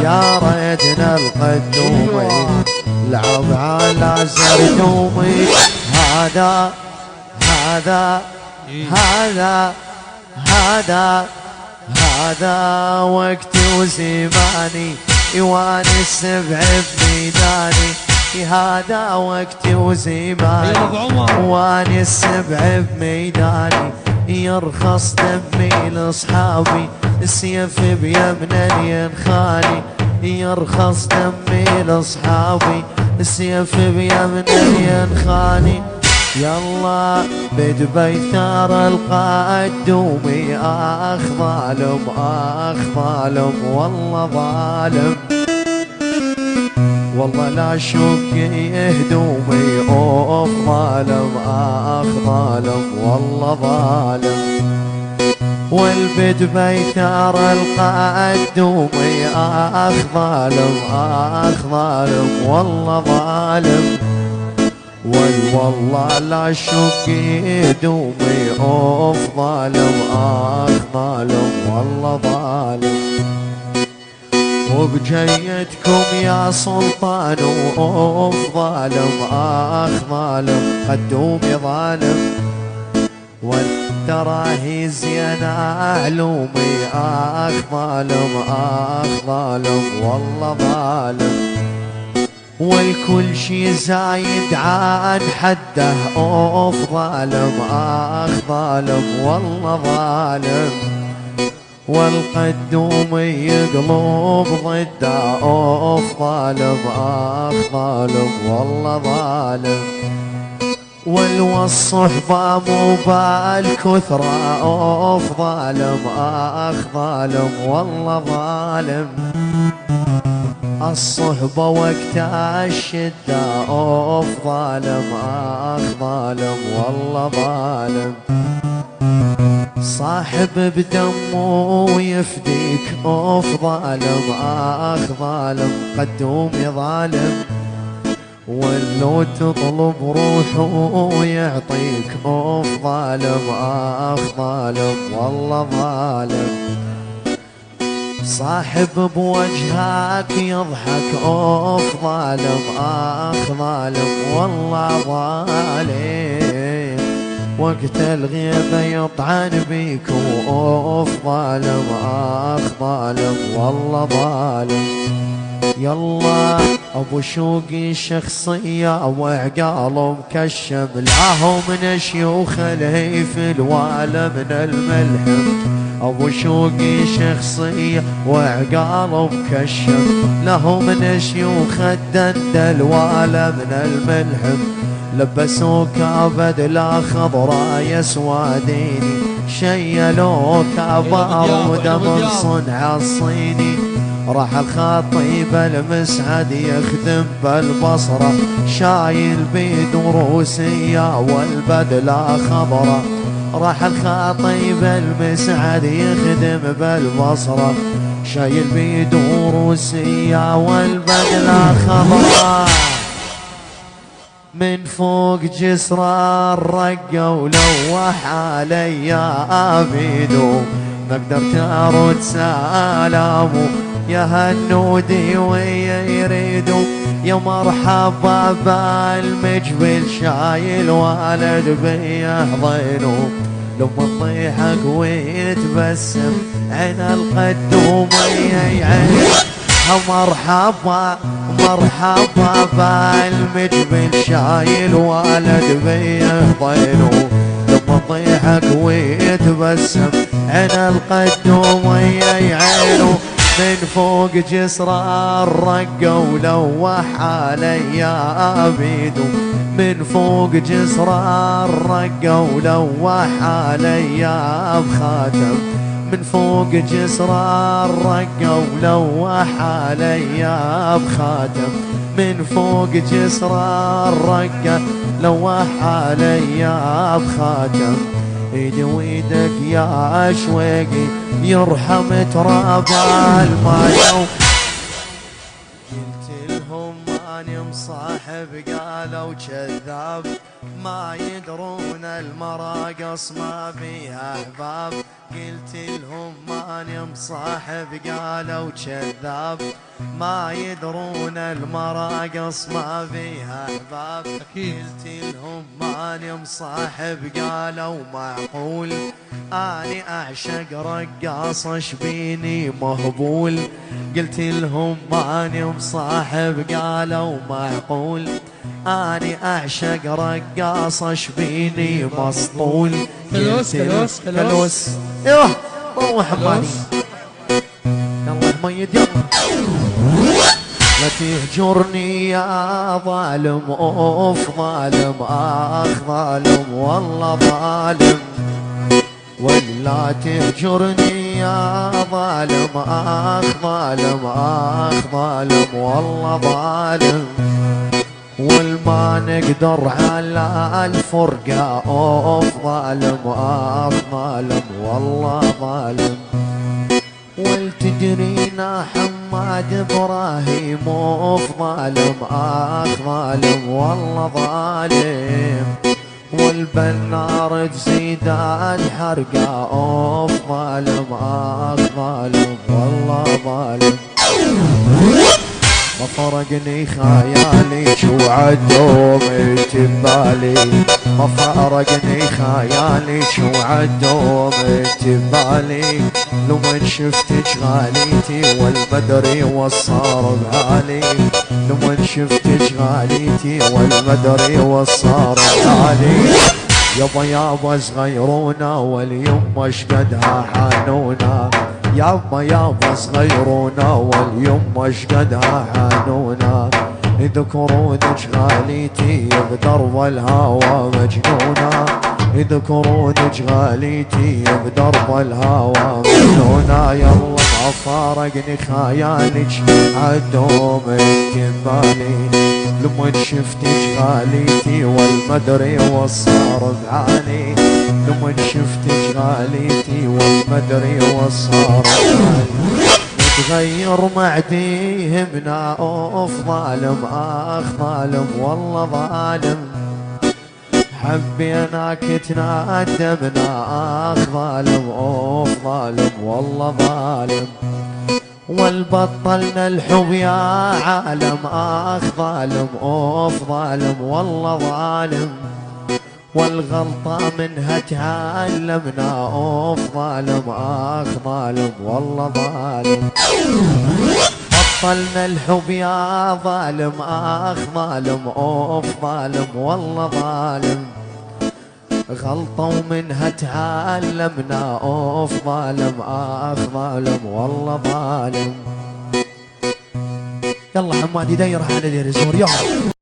زيارتنا القدومي لعب على زردومي. هذا هذا هذا هذا هذا وقتي وزماني يوانس بعبداني. هذا وقتي وزماني وانس بعبداني. يرخص دمي لاصحابي السيف بيمنا ينخاني. يرخص دمي لاصحابي السيف بيمنا ينخاني. يلا بدبي ثار القدومي اخ ظالم اخ ظالم والله ظالم. والله لا شك هدومي اوف ظالم اخ ظالم والله ظالم. والبدبي ثار القدومي اخ ظالم اخ ظالم والله ظالم. والله لا شك دومي اوف ظالم اخ ظالم والله ظالم. وبجيتكم يا سلطان اوف ظالم اخ ظالم قدومي ظالم. والتراهي زينة علومي اخ ظالم اخ ظالم والله ظالم. والكل شي زايد عن حده اوف ظالم اخ ظالم والله ظالم. والقدومي قلوب ضده اوف ظالم اخ ظالم والله ظالم. والصحبة مو بالكثرة اوف ظالم اخ ظالم والله ظالم. الصحبة وقت الشدة اوف ظالم اخ ظالم والله ظالم. صاحب بدمه يفديك اوف ظالم اخ ظالم قدومي ظالم. ولو تطلب روحه يعطيك اوف ظالم اخ ظالم والله ظالم. صاحب بوجهك يضحك اوف ظالم اخ ظالم والله ظالم. وقت الغيبة يطعن بيك اوف ظالم اخ ظالم والله ظالم. يلا ابو شوقي شخصية وعقاله مكشم له من شيوخ الهيفل ولا من الملحم. ابو شوقي شخصية وعقاله مكشم له من شيوخ الدندل ولا من الملحم. لبسوك بدلة خضراء يا سواديني شيلوك بارود من صنع الصيني. راح الخطيب المسعد يخدم بالبصرة شايل بيد وروسية والبدلة خضرة. راح الخطيب المسعد يخدم بالبصرة شايل بيد وروسية والبدلة خضرة. من فوق جسر الرقة ولوح علي ابيدو ما قدرت ارد سلامه. يا هالنودي ويا يريدو يا مرحبا بالمجبل شايل والد بيه ضينو. لما تضيحك ويتبسم عين القدومي عين. مرحبا مرحبا بالمجبل شايل والد بيه ضينو. لما تضيحك ويتبسم عين القدومي عينو. من فوق جسر الرقة ولوح علي ابيدو. من فوق جسر الرقة ولوح علي بخاتم. من فوق جسر الرقة ولوح علي بخاتم. من فوق جسر الرقة لوح علي بخاتم. ايدي وايدك يا شويقي يرحم تراب المايو. قلت لهم ماني مصاحب قالوا كذاب. ما يدرون المراقص ما فيها احباب، قلت لهم ماني مصاحب قالوا كذاب. ما يدرون المراقص ما فيها احباب، قلت لهم ماني مصاحب قالوا معقول. اني اعشق رقاصة شبيني مهبول، قلت لهم ماني مصاحب قالوا معقول. اني اعشق رقاصة شبيني مسطول. خلوص خلوص خلوص. ايوه روح حماني يلا حميد يلا. لا تهجرني يا ظالم اوف ظالم اخ ظالم والله ظالم. ولا تهجرني يا ظالم اخ ظالم اخ ظالم والله ظالم. والما نقدر على الفرقة اوف ظالم اخ ظالم والله ظالم. والتدرينا حماد ابراهيم اوف ظالم اخ ظالم والله ظالم. والبنار تزيد الحرقة اوف ظالم اخ ظالم والله ظالم. ما فرقني خيالك وعدومك ببالي، ما فرقني خيالك وعدومك ببالي. لو من شفتك غاليتي والمدري والصار بحالي، لو من شفتك غاليتي والمدري والصار بحالي. يابا يابا صغيرونا واليوم شقدها حانونا، يابا يابا صغيرونا واليوم شقدها حانونا. يذكرونك غاليتي بدرب الهوى مجنونا، يذكرونك غاليتي بدرب الهوى مجنونا. يلا ما فارقني خيالك عدومك ببالي، لمن شفتك غاليتي والمدري والصار بعاني، لمن شفتك غاليتي والمدري والصار بعاني. تغير معديهمنا اوف ظالم اخ ظالم والله ظالم. حبيناك تنادمنا اخ ظالم اوف ظالم والله ظالم. والبطلنا الحب يا عالم اخ ظالم اوف ظالم والله ظالم. والغلطة منها تعلمنا اوف ظالم اخ ظالم والله ظالم. بطلنا الحب يا ظالم اخ ظالم اوف ظالم والله ظالم. غلطة ومنها تعلمنا اوف ظالم اخ ظالم والله ظالم. يلا حمادي داير على دير الزور يلا.